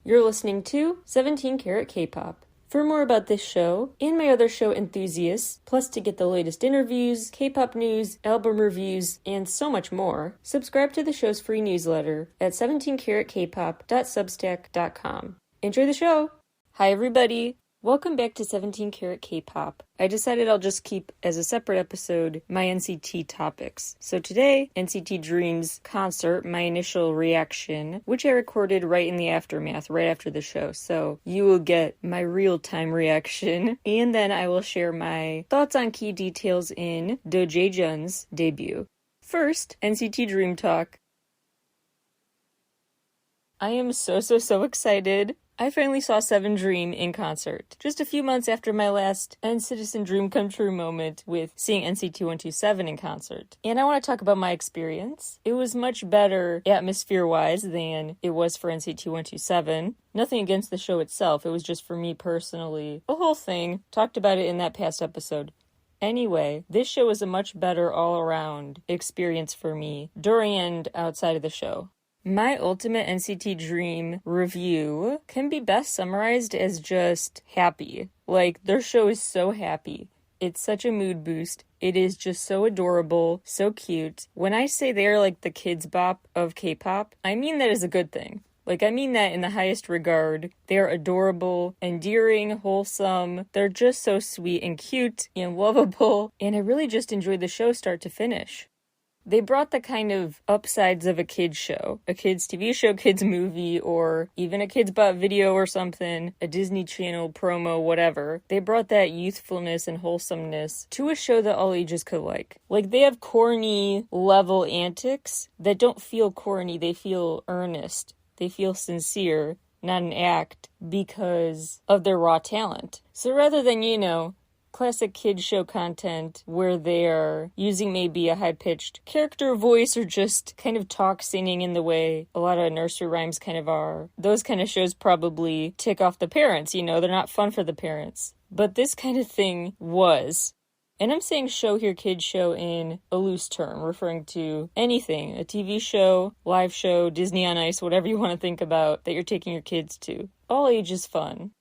You're listening to 17 Carat K-Pop. For more about this show and my other show Enthusiasts, plus to get the latest interviews, K-pop news, album reviews, and so much more, subscribe to the show's free newsletter at 17caratkpop.substack.com. Enjoy the show! Hi everybody! Welcome back to 17 Carat K-Pop. I decided I'll just keep as a separate episode my NCT topics. So today, NCT Dream's concert, my initial reaction, which I recorded right in the aftermath, right after the show. So you will get my real-time reaction, and then I will share my thoughts on key details in DOJAEJUNG's debut. First, NCT Dream Talk. I am so excited. I finally saw Seven Dream in concert, just a few months after my last N-Citizen Dream Come True moment with seeing NCT 127 in concert. And I want to talk about my experience. It was much better atmosphere-wise than it was for NCT 127. Nothing against the show itself, it was just for me personally. The whole thing, talked about it in that past episode. Anyway, this show was a much better all-around experience for me, during and outside of the show. My ultimate NCT Dream review can be best summarized as just happy. Like, their show is so happy. It's such a mood boost. It is just so adorable, so cute. When I say they're like the kids bop of K-pop, I mean that as a good thing. Like, I mean that in the highest regard. They're adorable, endearing, wholesome. They're just so sweet and cute and lovable. And I really just enjoyed the show start to finish. They brought the kind of upsides of a kid's show, a kid's TV show, kid's movie, or even a kid's bot video or something, a Disney Channel promo, whatever. They brought that youthfulness and wholesomeness to a show that all ages could like. Like, they have corny level antics that don't feel corny, they feel earnest, they feel sincere, not an act, because of their raw talent. So rather than, classic kids show content where they're using maybe a high-pitched character voice or just kind of talk singing in the way a lot of nursery rhymes kind of are. Those kind of shows probably tick off the parents, they're not fun for the parents. But this kind of thing was. And I'm saying show here, kids show in a loose term, referring to anything, a TV show, live show, Disney on Ice, whatever you want to think about that you're taking your kids to. All ages fun.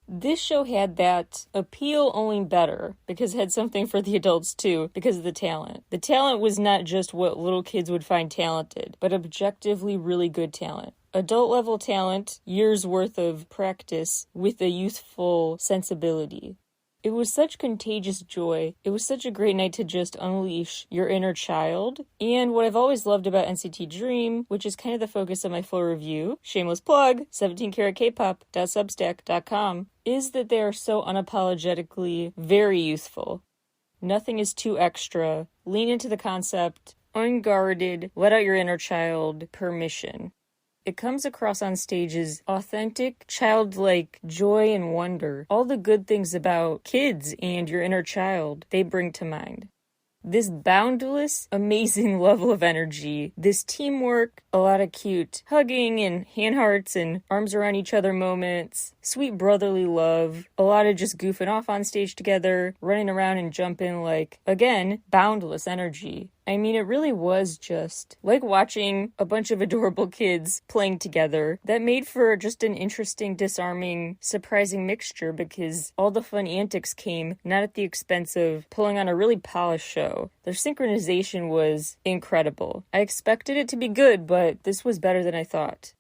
This show had that appeal only better, because it had something for the adults too, because of the talent. The talent was not just what little kids would find talented, but objectively really good talent. Adult level talent, years worth of practice with a youthful sensibility. It was such contagious joy. It was such a great night to just unleash your inner child. And what I've always loved about NCT Dream, which is kind of the focus of my full review, shameless plug, 17caratkpop.substack.com, is that they are so unapologetically very youthful. Nothing is too extra. Lean into the concept, unguarded, let out your inner child, permission. It comes across on stage as authentic, childlike joy and wonder. All the good things about kids and your inner child, they bring to mind. This boundless, amazing level of energy, this teamwork, a lot of cute hugging and hand hearts and arms around each other moments, sweet brotherly love, a lot of just goofing off on stage together, running around and jumping like, again, boundless energy. I mean, it really was just like watching a bunch of adorable kids playing together that made for just an interesting, disarming, surprising mixture because all the fun antics came not at the expense of pulling on a really polished show. Their synchronization was incredible. I expected it to be good, but this was better than I thought.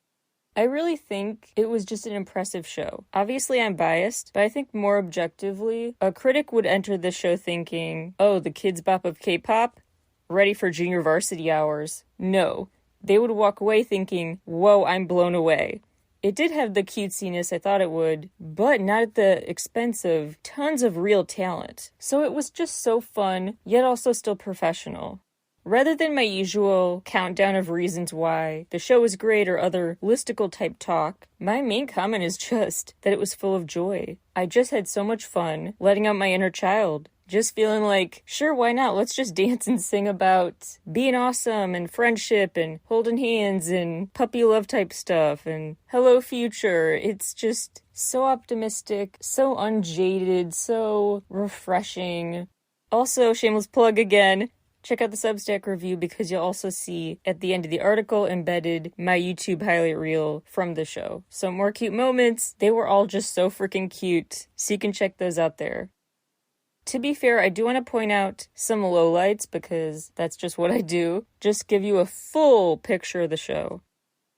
I really think it was just an impressive show. Obviously, I'm biased, but I think more objectively, a critic would enter this show thinking, oh, the kids bop of K-pop? Ready for junior varsity hours. No. They would walk away thinking, whoa, I'm blown away. It did have the cutesiness I thought it would, but not at the expense of tons of real talent. So it was just so fun, yet also still professional. Rather than my usual countdown of reasons why the show was great or other listicle type talk, my main comment is just that it was full of joy. I just had so much fun letting out my inner child. Just feeling like, sure, why not? Let's just dance and sing about being awesome and friendship and holding hands and puppy love type stuff and hello future. It's just so optimistic, so unjaded, so refreshing. Also, shameless plug again, check out the Substack review because you'll also see at the end of the article embedded my YouTube highlight reel from the show. So more cute moments. They were all just so freaking cute. So you can check those out there. To be fair, I do want to point out some lowlights because that's just what I do. Just give you a full picture of the show.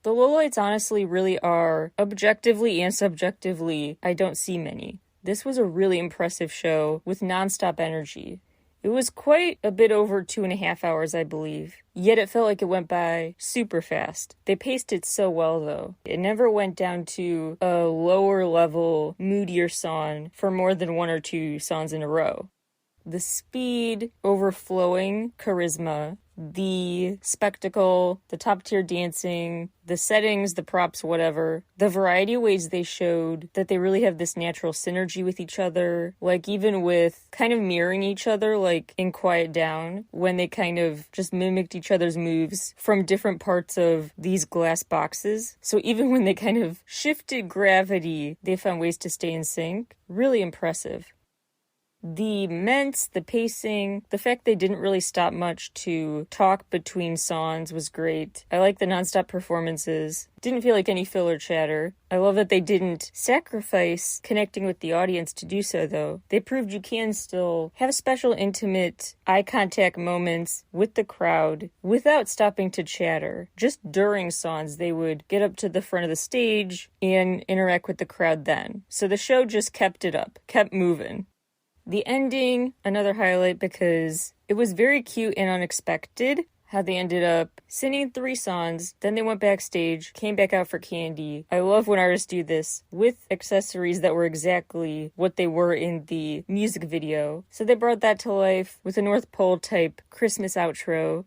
The lowlights honestly really are, objectively and subjectively, I don't see many. This was a really impressive show with nonstop energy. It was quite a bit over 2.5 hours, I believe. Yet it felt like it went by super fast. They paced it so well, though. It never went down to a lower level, moodier song for more than 1 or 2 songs in a row. The speed, overflowing charisma, the spectacle, the top-tier dancing, the settings, the props, whatever, the variety of ways they showed that they really have this natural synergy with each other, like even with kind of mirroring each other, like in Quiet Down, when they kind of just mimicked each other's moves from different parts of these glass boxes. So even when they kind of shifted gravity, they found ways to stay in sync. Really impressive. The ments, the pacing, the fact they didn't really stop much to talk between songs was great. I like the nonstop performances. Didn't feel like any filler chatter. I love that they didn't sacrifice connecting with the audience to do so, though. They proved you can still have special, intimate, eye contact moments with the crowd without stopping to chatter. Just during songs, they would get up to the front of the stage and interact with the crowd then. So the show just kept it up, kept moving. The ending, another highlight because it was very cute and unexpected how they ended up singing 3 songs, then they went backstage, came back out for candy. I love when artists do this with accessories that were exactly what they were in the music video. So they brought that to life with a North Pole type Christmas outro.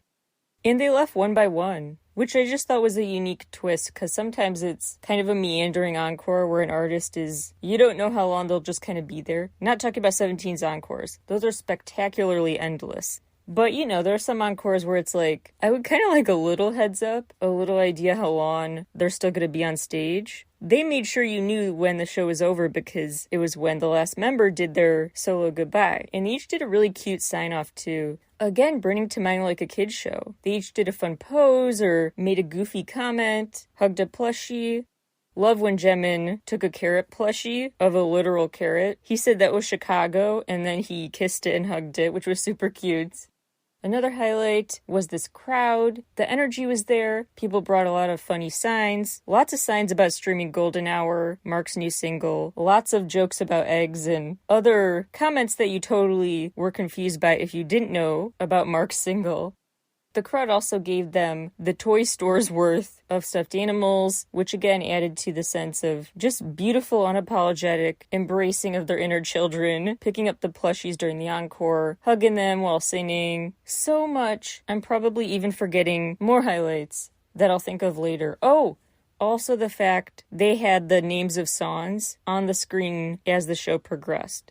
And they left one by one, which I just thought was a unique twist because sometimes it's kind of a meandering encore where an artist is, you don't know how long they'll just kind of be there. Not talking about 17's encores. Those are spectacularly endless. But, you know, there are some encores where it's like, I would kind of like a little heads up, a little idea how long they're still going to be on stage. They made sure you knew when the show was over because it was when the last member did their solo goodbye. And they each did a really cute sign-off too. Again, bringing to mind like a kid's show. They each did a fun pose or made a goofy comment, hugged a plushie. Love when Jimin took a carrot plushie of a literal carrot. He said that was Chicago, and then he kissed it and hugged it, which was super cute. Another highlight was this crowd. The energy was there. People brought a lot of funny signs. Lots of signs about streaming Golden Hour, Mark's new single. Lots of jokes about eggs and other comments that you totally were confused by if you didn't know about Mark's single. The crowd also gave them the toy store's worth of stuffed animals, which again added to the sense of just beautiful, unapologetic embracing of their inner children, picking up the plushies during the encore, hugging them while singing. So much. I'm probably even forgetting more highlights that I'll think of later. Oh, also the fact they had the names of songs on the screen as the show progressed.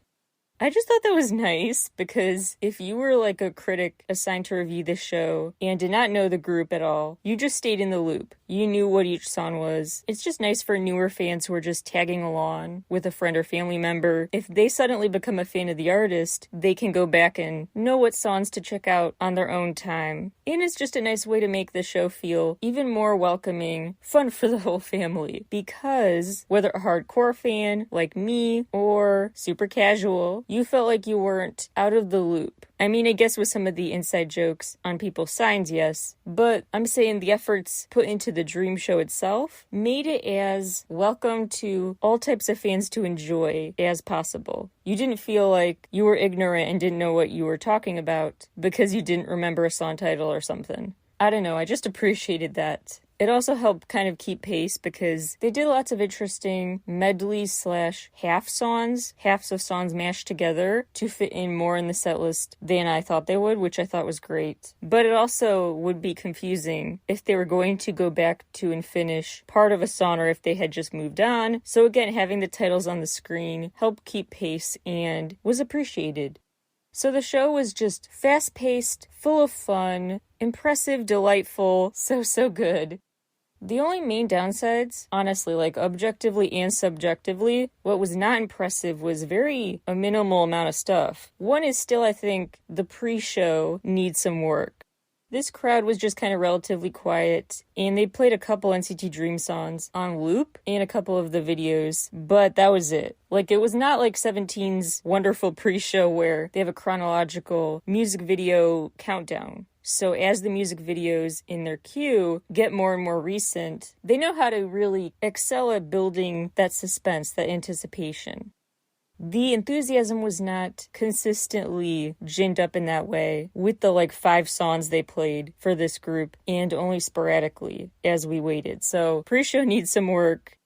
I just thought that was nice because if you were like a critic assigned to review this show and did not know the group at all, you just stayed in the loop. You knew what each song was. It's just nice for newer fans who are just tagging along with a friend or family member. If they suddenly become a fan of the artist, they can go back and know what songs to check out on their own time. And it's just a nice way to make the show feel even more welcoming, fun for the whole family. Because whether a hardcore fan like me or super casual, you felt like you weren't out of the loop. I mean, I guess with some of the inside jokes on people's signs, yes. But I'm saying the efforts put into the Dream show itself made it as welcome to all types of fans to enjoy as possible. You didn't feel like you were ignorant and didn't know what you were talking about because you didn't remember a song title or something. I don't know, I just appreciated that. It also helped kind of keep pace because they did lots of interesting medleys / half songs, halves of songs mashed together to fit in more in the set list than I thought they would, which I thought was great. But it also would be confusing if they were going to go back to and finish part of a song or if they had just moved on. So again, having the titles on the screen helped keep pace and was appreciated. So the show was just fast-paced, full of fun, impressive, delightful, so good. The only main downsides, honestly, like objectively and subjectively, what was not impressive was a minimal amount of stuff. One is still, I think, the pre-show needs some work. This crowd was just kind of relatively quiet, and they played a couple NCT Dream songs on loop in a couple of the videos, but that was it. Like, it was not like 17's wonderful pre-show where they have a chronological music video countdown. So as the music videos in their queue get more and more recent, they know how to really excel at building that suspense, that anticipation. The enthusiasm was not consistently ginned up in that way with the 5 songs they played for this group and only sporadically as we waited. So pre-show needs some work.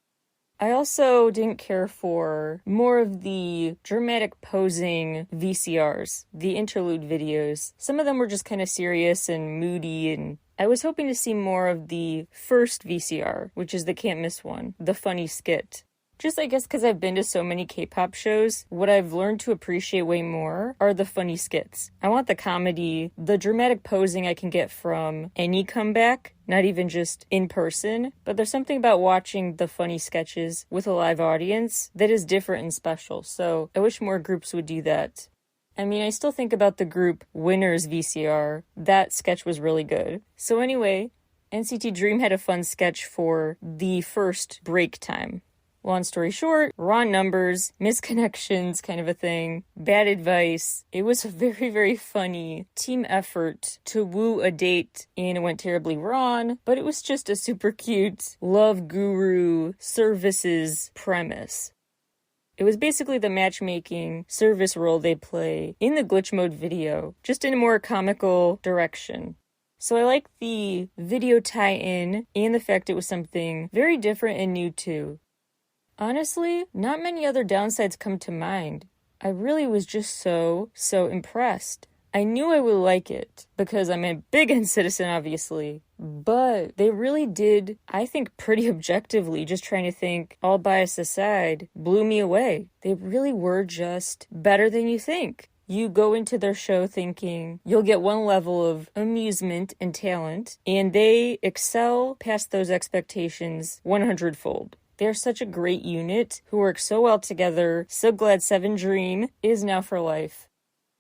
I also didn't care for more of the dramatic posing VCRs, the interlude videos. Some of them were just kind of serious and moody, and I was hoping to see more of the first VCR, which is the can't miss one, the funny skit. Just, I guess, because I've been to so many K-pop shows, what I've learned to appreciate way more are the funny skits. I want the comedy, the dramatic posing I can get from any comeback, not even just in person, but there's something about watching the funny sketches with a live audience that is different and special, so I wish more groups would do that. I mean, I still think about the group Winners VCR. That sketch was really good. So anyway, NCT Dream had a fun sketch for the first break time. Long story short, raw numbers, misconnections kind of a thing, bad advice. It was a very, very funny team effort to woo a date, and it went terribly wrong, but it was just a super cute love guru services premise. It was basically the matchmaking service role they play in the glitch mode video, just in a more comical direction. So I like the video tie-in and the fact it was something very different and new too. Honestly, not many other downsides come to mind. I really was just so impressed. I knew I would like it, because I'm a big N-Citizen, obviously. But they really did, I think pretty objectively, just trying to think, all bias aside, blew me away. They really were just better than you think. You go into their show thinking you'll get one level of amusement and talent, and they excel past those expectations 100-fold. They're such a great unit who work so well together. So glad 7 Dream is now for life.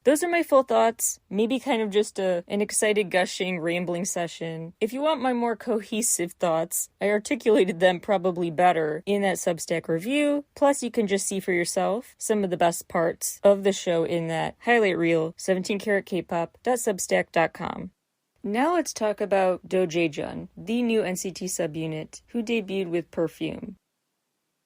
Those are my full thoughts. Maybe kind of just an excited gushing rambling session. If you want my more cohesive thoughts, I articulated them probably better in that Substack review. Plus you can just see for yourself some of the best parts of the show in that highlight reel, 17caratkpop.substack.com. Now let's talk about DOJAEJUNG, the new NCT subunit who debuted with Perfume.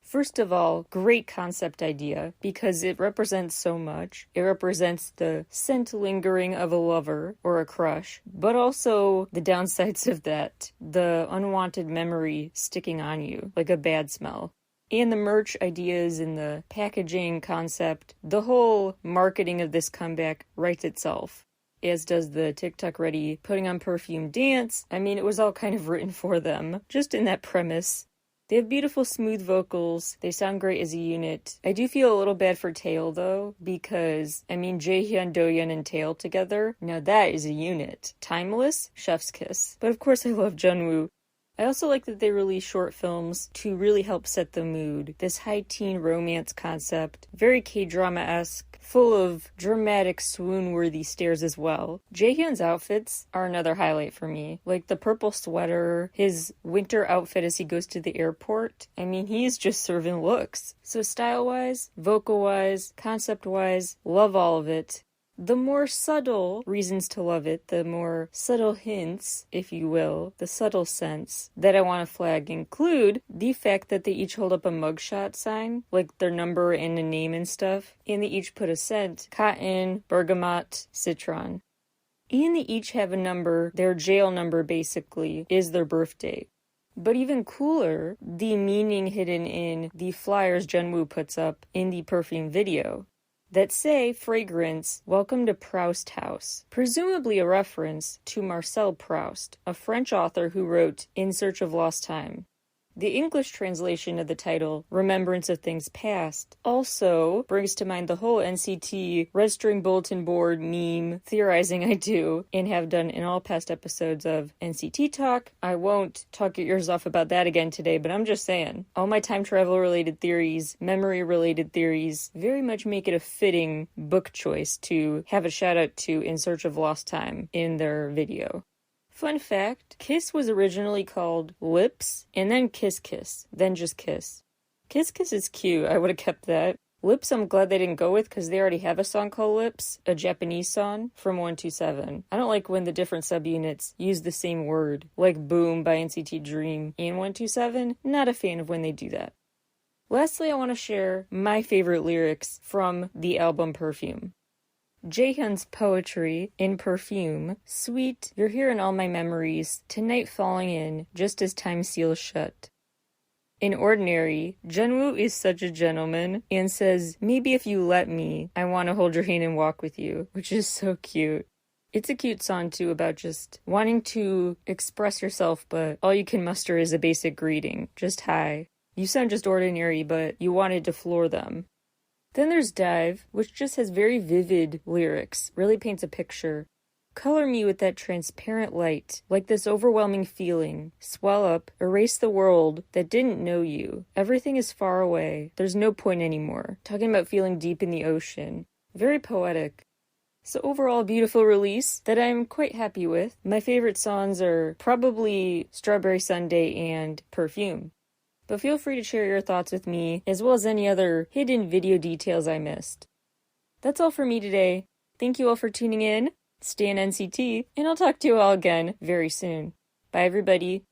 First of all, great concept idea because it represents so much. It represents the scent lingering of a lover or a crush, but also the downsides of that, the unwanted memory sticking on you, like a bad smell. And the merch ideas and the packaging concept, the whole marketing of this comeback writes itself. As does the TikTok ready putting on perfume dance. I mean, it was all kind of written for them, just in that premise. They have beautiful, smooth vocals. They sound great as a unit. I do feel a little bad for Taeil, though, because, I mean, Jaehyun, Doyeon, and Taeil together, now that is a unit. Timeless, chef's kiss. But of course I love Jungwoo. I also like that they release short films to really help set the mood. This high-teen romance concept, very K-drama-esque, full of dramatic, swoon-worthy stares as well. Jaehyun's outfits are another highlight for me. Like the purple sweater, his winter outfit as he goes to the airport. I mean, he's just serving looks. So style-wise, vocal-wise, concept-wise, love all of it. The more subtle reasons to love it, the more subtle hints, if you will, the subtle sense that I want to flag include the fact that they each hold up a mugshot sign, like their number and a name and stuff, and they each put a scent, cotton, bergamot, citron. And they each have a number, their jail number basically, is their birth date. But even cooler, the meaning hidden in the flyers Jungwoo puts up in the Perfume video. That say, fragrance, welcome to Proust House, presumably a reference to Marcel Proust, a French author who wrote In Search of Lost Time. The English translation of the title, Remembrance of Things Past, also brings to mind the whole NCT Red String Bulletin Board meme theorizing I do and have done in all past episodes of NCT Talk. I won't talk your ears off about that again today, but I'm just saying, all my time travel related theories, memory related theories, very much make it a fitting book choice to have a shout out to In Search of Lost Time in their video. Fun fact, Kiss was originally called Lips, and then Kiss Kiss, then just Kiss. Kiss Kiss is cute, I would have kept that. Lips I'm glad they didn't go with because they already have a song called Lips, a Japanese song from 127. I don't like when the different subunits use the same word, like Boom by NCT Dream in 127. Not a fan of when they do that. Lastly, I want to share my favorite lyrics from the album Perfume. Jaehyun's poetry in Perfume, sweet, you're here in all my memories, tonight falling in, just as time seals shut. In Ordinary, Jungwoo is such a gentleman and says, maybe if you let me, I want to hold your hand and walk with you, which is so cute. It's a cute song too about just wanting to express yourself, but all you can muster is a basic greeting, just hi. You sound just ordinary, but you wanted to floor them. Then there's Dive, which just has very vivid lyrics, really paints a picture. Color me with that transparent light, like this overwhelming feeling. Swell up, erase the world that didn't know you. Everything is far away. There's no point anymore. Talking about feeling deep in the ocean. Very poetic. So overall, a beautiful release that I'm quite happy with. My favorite songs are probably Strawberry Sundae and Perfume. But feel free to share your thoughts with me, as well as any other hidden video details I missed. That's all for me today. Thank you all for tuning in. Stay in NCT, and I'll talk to you all again very soon. Bye, everybody.